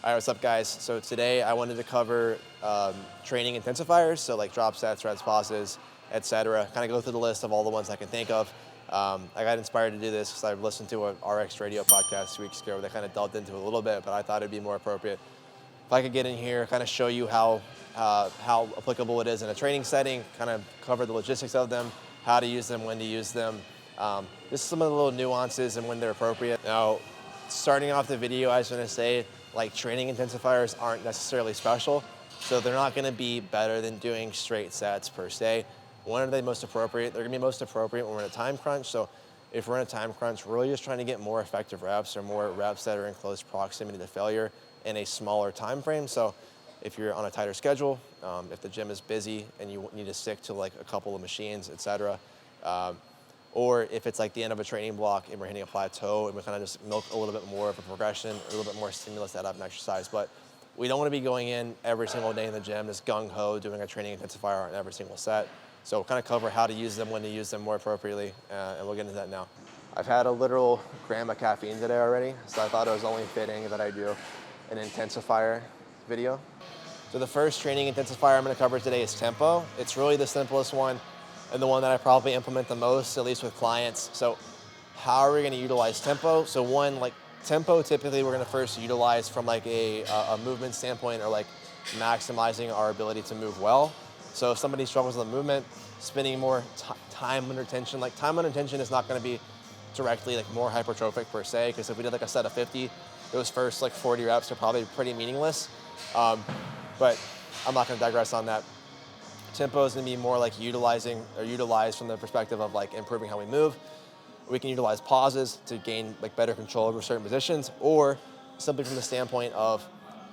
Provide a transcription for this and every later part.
All right, what's up guys? So today I wanted to cover training intensifiers, so like drop sets, reps, pauses, etc. Kind of go through the list of all the ones I can think of. I got inspired to do this because I've listened to an RX radio podcast 2 weeks ago that kind of delved into it a little bit, but I thought it'd be more appropriate if I could get in here, kind of show you how applicable it is in a training setting, kind of cover the logistics of them, how to use them, when to use them, just some of the little nuances and when they're appropriate. Now, starting off the video, I was going to say, like, training intensifiers aren't necessarily special, so they're not going to be better than doing straight sets per se. When are they most appropriate? They're going to be most appropriate when we're in a time crunch. So if we're in a time crunch, we're really just trying to get more effective reps or more reps that are in close proximity to failure in a smaller time frame. So if you're on a tighter schedule, if the gym is busy and you need to stick to like a couple of machines, etc., or if it's like the end of a training block and we're hitting a plateau and we kind of just milk a little bit more of a progression, a little bit more stimulus out of an exercise. But we don't want to be going in every single day in the gym, just gung-ho, doing a training intensifier on every single set. So we'll kind of cover how to use them, when to use them more appropriately, and we'll get into that now. I've had a literal gram of caffeine today already, so I thought it was only fitting that I do an intensifier video. So the first training intensifier I'm going to cover today is tempo. It's really the simplest one and the one that I probably implement the most, at least with clients. So how are we going to utilize tempo? So one, like tempo, typically we're going to first utilize from like a movement standpoint, or like maximizing our ability to move well. So if somebody struggles with the movement, spending more time under tension, like time under tension is not going to be directly like more hypertrophic per se, because if we did like a set of 50, those first like 40 reps are probably pretty meaningless. But I'm not going to digress on that. Tempo is going to be more like utilized from the perspective of like improving how we move. We can utilize pauses to gain like better control over certain positions, or simply from the standpoint of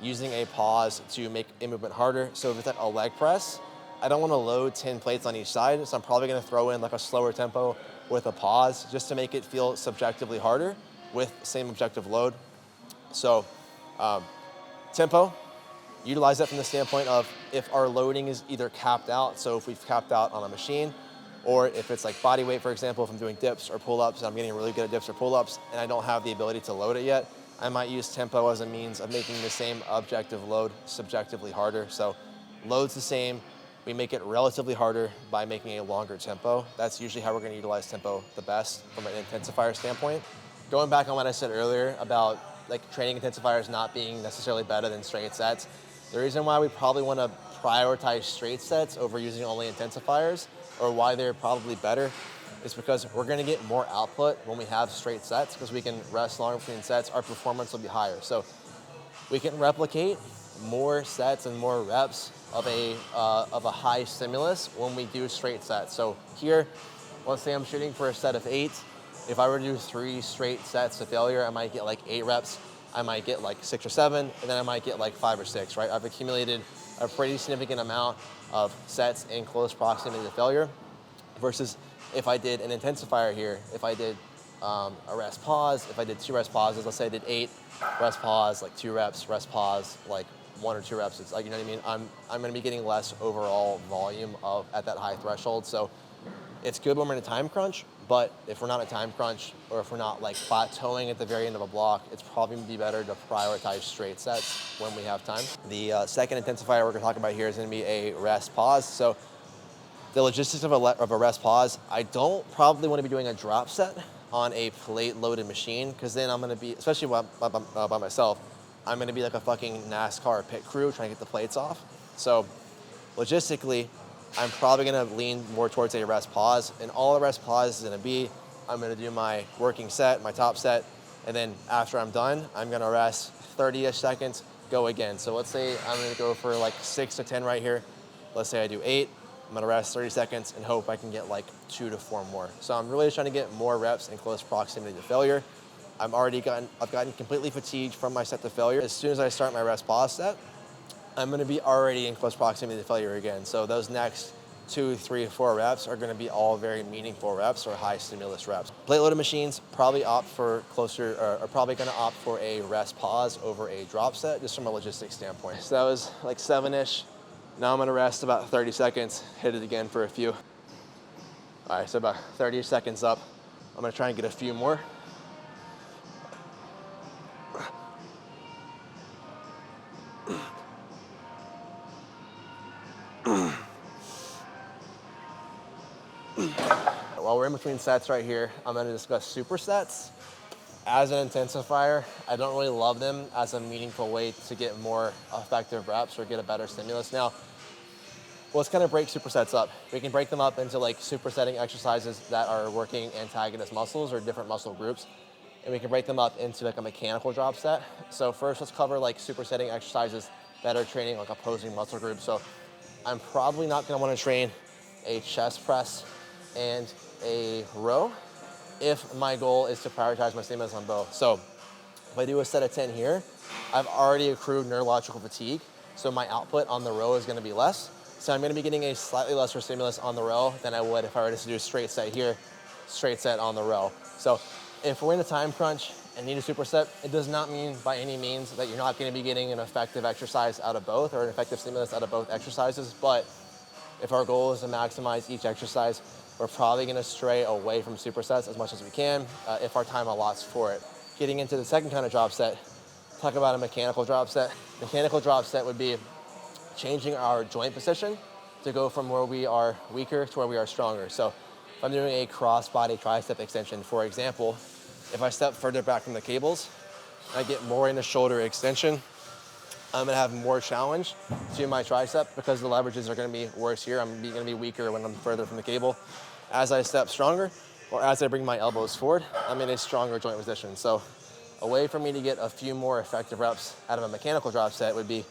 using a pause to make a movement harder. So if it's like a leg press, I don't want to load 10 plates on each side, so I'm probably going to throw in like a slower tempo with a pause just to make it feel subjectively harder with same objective load. So tempo, utilize that from the standpoint of if our loading is either capped out, so if we've capped out on a machine, or if it's like body weight, for example, if I'm doing dips or pull-ups and I'm getting really good at dips or pull-ups and I don't have the ability to load it yet, I might use tempo as a means of making the same objective load subjectively harder. So load's the same, we make it relatively harder by making a longer tempo. That's usually how we're going to utilize tempo the best from an intensifier standpoint. Going back on what I said earlier about like training intensifiers not being necessarily better than straight sets, the reason why we probably want to prioritize straight sets over using only intensifiers, or why they're probably better, is because we're going to get more output when we have straight sets, because we can rest longer between sets, our performance will be higher. So we can replicate more sets and more reps of a high stimulus when we do straight sets. So here, let's say I'm shooting for a set of 8. If I were to do 3 straight sets to failure, I might get like 8 reps. I might get like 6 or 7, and then I might get like 5 or 6, right? I've accumulated a pretty significant amount of sets in close proximity to failure, versus if I did an intensifier here, if I did a rest pause, if I did 2 rest pauses, let's say I did 8, rest pause, like 2 reps, rest pause, like 1 or 2 reps, it's like, you know what I mean? I'm gonna be getting less overall volume at that high threshold. So it's good when we're in a time crunch, but if we're not in a time crunch, or if we're not like plateauing at the very end of a block, it's probably gonna be better to prioritize straight sets when we have time. The second intensifier we're gonna talk about here is gonna be a rest pause. So the logistics of a rest pause, I don't probably wanna be doing a drop set on a plate loaded machine, because then I'm gonna be, especially by myself, I'm gonna be like a fucking NASCAR pit crew trying to get the plates off. So logistically, I'm probably gonna lean more towards a rest pause, and all a rest pause is gonna be, I'm gonna do my working set, my top set, and then after I'm done, I'm gonna rest 30-ish seconds, go again. So let's say I'm gonna go for like 6 to 10 right here. Let's say I do 8, I'm gonna rest 30 seconds and hope I can get like 2 to 4 more. So I'm really trying to get more reps in close proximity to failure. I've gotten completely fatigued from my set to failure. As soon as I start my rest pause set, I'm gonna be already in close proximity to failure again. So those next 2, 3, 4 reps are gonna be all very meaningful reps or high stimulus reps. Plate loaded machines probably are probably gonna opt for a rest pause over a drop set, just from a logistics standpoint. So that was like 7-ish. Now I'm gonna rest about 30 seconds, hit it again for a few. All right, so about 30 seconds up. I'm gonna try and get a few more. While we're in between sets right here, I'm gonna discuss supersets. As an intensifier, I don't really love them as a meaningful way to get more effective reps or get a better stimulus. Now, let's kind of break supersets up. We can break them up into like supersetting exercises that are working antagonist muscles or different muscle groups. And we can break them up into like a mechanical drop set. So first, let's cover like supersetting exercises that are training like opposing muscle groups. So I'm probably not gonna wanna train a chest press and a row if my goal is to prioritize my stimulus on both. So if I do a set of 10 here, I've already accrued neurological fatigue, so my output on the row is gonna be less. So I'm gonna be getting a slightly lesser stimulus on the row than I would if I were to do a straight set here, straight set on the row. So if we're in a time crunch and need a superset, it does not mean by any means that you're not gonna be getting an effective exercise out of both or an effective stimulus out of both exercises, but if our goal is to maximize each exercise, we're probably gonna stray away from supersets as much as we can if our time allots for it. Getting into the second kind of drop set, talk about a mechanical drop set. Mechanical drop set would be changing our joint position to go from where we are weaker to where we are stronger. So if I'm doing a cross-body tricep extension, for example, if I step further back from the cables, I get more into shoulder extension, I'm gonna have more challenge to my tricep because the leverages are gonna be worse here. I'm gonna be weaker when I'm further from the cable. As I step stronger, or as I bring my elbows forward, I'm in a stronger joint position. So a way for me to get a few more effective reps out of a mechanical drop set would be,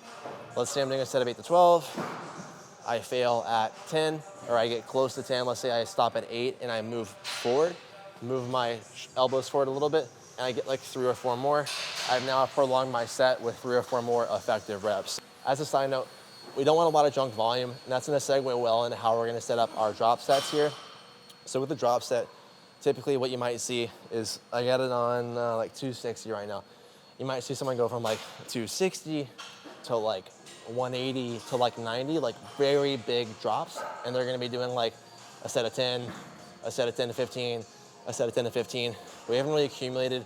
let's say I'm doing a set of 8 to 12, I fail at 10, or I get close to 10, let's say I stop at 8 and I move forward, move my elbows forward a little bit, and I get like 3 or 4 more. I've now prolonged my set with 3 or 4 more effective reps. As a side note, we don't want a lot of junk volume, and that's gonna segue well into how we're gonna set up our drop sets here. So with the drop set, typically what you might see is, I got it on like 260 right now. You might see someone go from like 260 to like 180 to like 90, like very big drops. And they're gonna be doing like a set of 10, a set of 10 to 15, a set of 10 to 15. We haven't really accumulated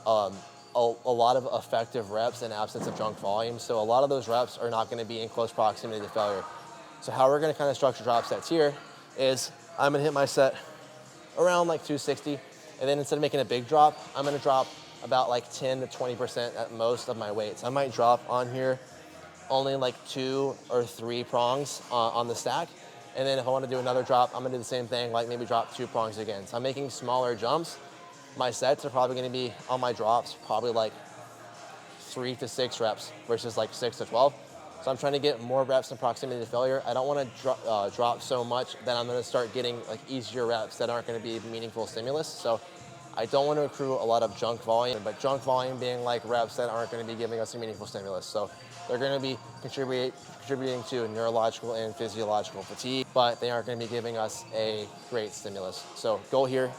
a lot of effective reps in absence of junk volume. So a lot of those reps are not gonna be in close proximity to failure. So how we're gonna kind of structure drop sets here is I'm gonna hit my set around like 260, and then instead of making a big drop, I'm gonna drop about like 10 to 20% at most of my weights. I might drop on here only like 2 or 3 prongs on the stack, and then if I wanna do another drop, I'm gonna do the same thing, like maybe drop 2 prongs again. So I'm making smaller jumps. My sets are probably gonna be on my drops, probably like 3 to 6 reps versus like 6 to 12. So I'm trying to get more reps in proximity to failure. I don't want to drop so much that I'm going to start getting like easier reps that aren't going to be meaningful stimulus. So I don't want to accrue a lot of junk volume, but junk volume being like reps that aren't going to be giving us a meaningful stimulus. So they're going to be contributing to neurological and physiological fatigue, but they aren't going to be giving us a great stimulus. So goal here,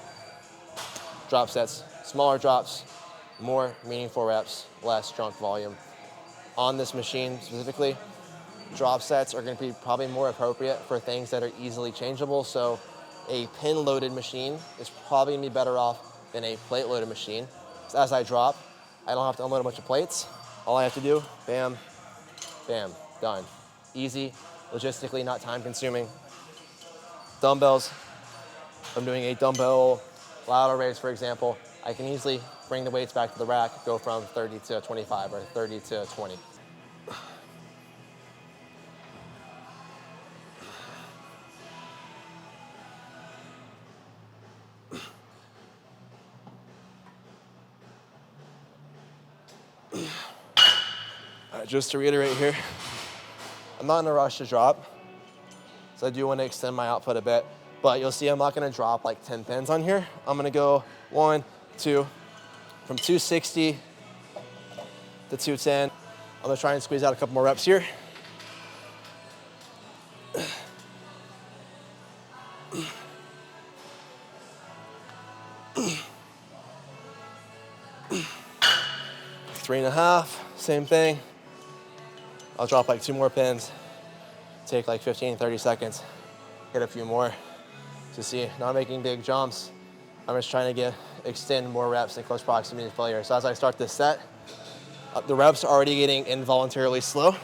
drop sets, smaller drops, more meaningful reps, less junk volume. On this machine specifically, drop sets are gonna be probably more appropriate for things that are easily changeable. So a pin-loaded machine is probably gonna be better off than a plate-loaded machine. So as I drop, I don't have to unload a bunch of plates. All I have to do, bam, bam, done. Easy, logistically not time-consuming. Dumbbells, if I'm doing a dumbbell lateral raise, for example, I can easily bring the weights back to the rack, go from 30 to 25 or 30 to 20. All right, just to reiterate here, I'm not in a rush to drop, so I do want to extend my output a bit, but you'll see I'm not going to drop like 10 pins on here. I'm going to go 1, 2, from 260 to 210. I'm going to try and squeeze out a couple more reps here. Three and a half, same thing. I'll drop like 2 more pins, take like 15, 30 seconds, hit a few more. To see, not making big jumps. I'm just trying to extend more reps in close proximity to failure. So as I start this set, The reps are already getting involuntarily slow.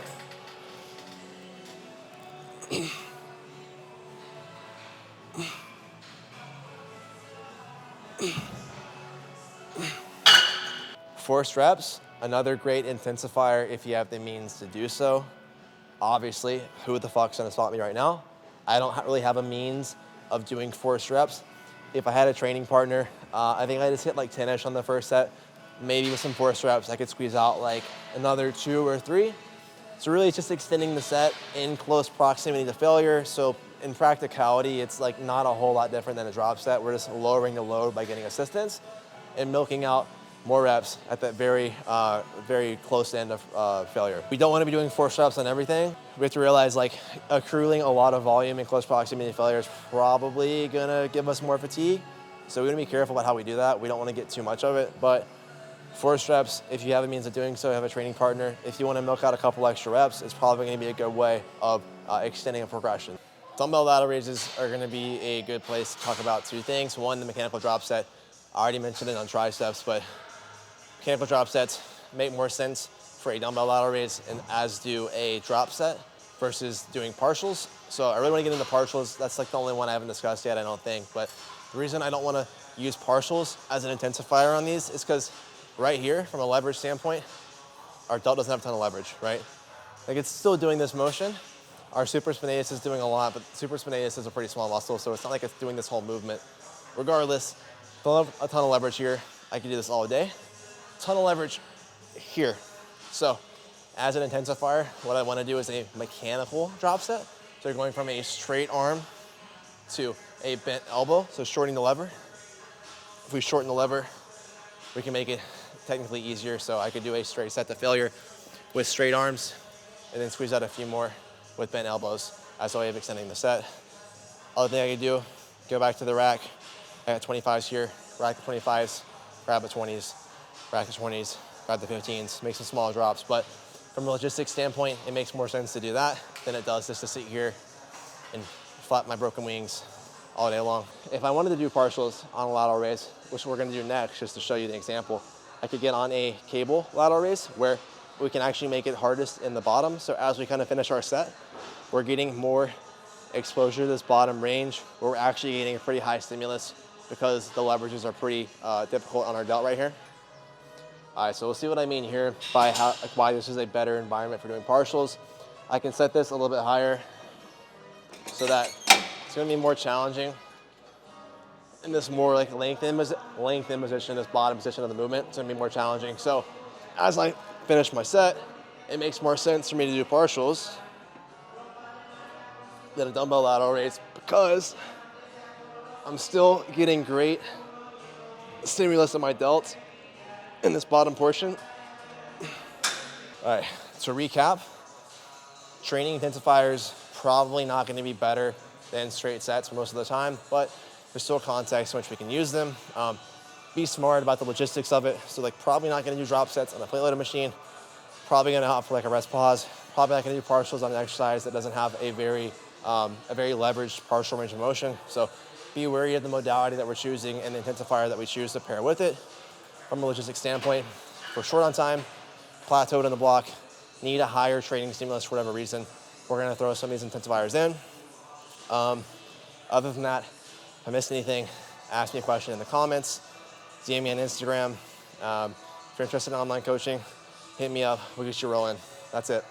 Forced reps, another great intensifier if you have the means to do so. Obviously, who the fuck's gonna stop me right now? I don't really have a means of doing forced reps. If I had a training partner, I think I just hit like 10-ish on the first set. Maybe with some forced reps, I could squeeze out like another 2 or 3. So really it's just extending the set in close proximity to failure. So in practicality, it's like not a whole lot different than a drop set. We're just lowering the load by getting assistance and milking out more reps at that very, very close end of failure. We don't want to be doing forced reps on everything. We have to realize like accruing a lot of volume in close proximity to failure is probably gonna give us more fatigue. So we're gonna be careful about how we do that. We don't want to get too much of it, but forced reps, if you have a means of doing so, have a training partner. If you want to milk out a couple extra reps, it's probably going to be a good way of extending a progression. Dumbbell lateral raises are going to be a good place to talk about 2 things. One, the mechanical drop set. I already mentioned it on triceps, but mechanical drop sets make more sense for a dumbbell lateral raise, and as do a drop set versus doing partials. So I really want to get into partials. That's like the only one I haven't discussed yet, I don't think. But the reason I don't want to use partials as an intensifier on these is because right here, from a leverage standpoint, our delt doesn't have a ton of leverage, right? Like it's still doing this motion. Our supraspinatus is doing a lot, but supraspinatus is a pretty small muscle, so it's not like it's doing this whole movement. Regardless, don't have a ton of leverage here. I can do this all day. Ton of leverage here. So as an intensifier, what I want to do is a mechanical drop set. So you're going from a straight arm to a bent elbow, so shortening the lever. If we shorten the lever, we can make it technically easier. So I could do a straight set to failure with straight arms and then squeeze out a few more with bent elbows as a way of extending the set. Other thing I could do, go back to the rack. I got 25s here, rack the 25s, grab the 20s, rack the 20s, grab the 15s, make some small drops. But from a logistics standpoint, it makes more sense to do that than it does just to sit here and flap my broken wings all day long. If I wanted to do partials on a lateral raise, which we're gonna do next, just to show you the example, I could get on a cable lateral raise where we can actually make it hardest in the bottom. So as we kind of finish our set, we're getting more exposure to this bottom range where we're actually getting a pretty high stimulus because the leverages are pretty difficult on our delt right here. All right, so we'll see what I mean here by why this is a better environment for doing partials. I can set this a little bit higher so that it's gonna be more challenging in this more like lengthened position, this bottom position of the movement. It's gonna be more challenging. So as I finish my set, it makes more sense for me to do partials than a dumbbell lateral raise because I'm still getting great stimulus in my delt in this bottom portion. All right, to recap, training intensifiers probably not gonna be better than straight sets most of the time, but there's still context in which we can use them. Be smart about the logistics of it. So like probably not gonna do drop sets on a plate loaded machine, probably gonna opt for like a rest pause, probably not gonna do partials on an exercise that doesn't have a very leveraged partial range of motion. So be wary of the modality that we're choosing and the intensifier that we choose to pair with it. From a logistics standpoint, we're short on time, plateaued on the block, need a higher training stimulus for whatever reason, we're gonna throw some of these intensifiers in. Other than that, if I missed anything, ask me a question in the comments, DM me on Instagram. If you're interested in online coaching, hit me up, we'll get you rolling. That's it.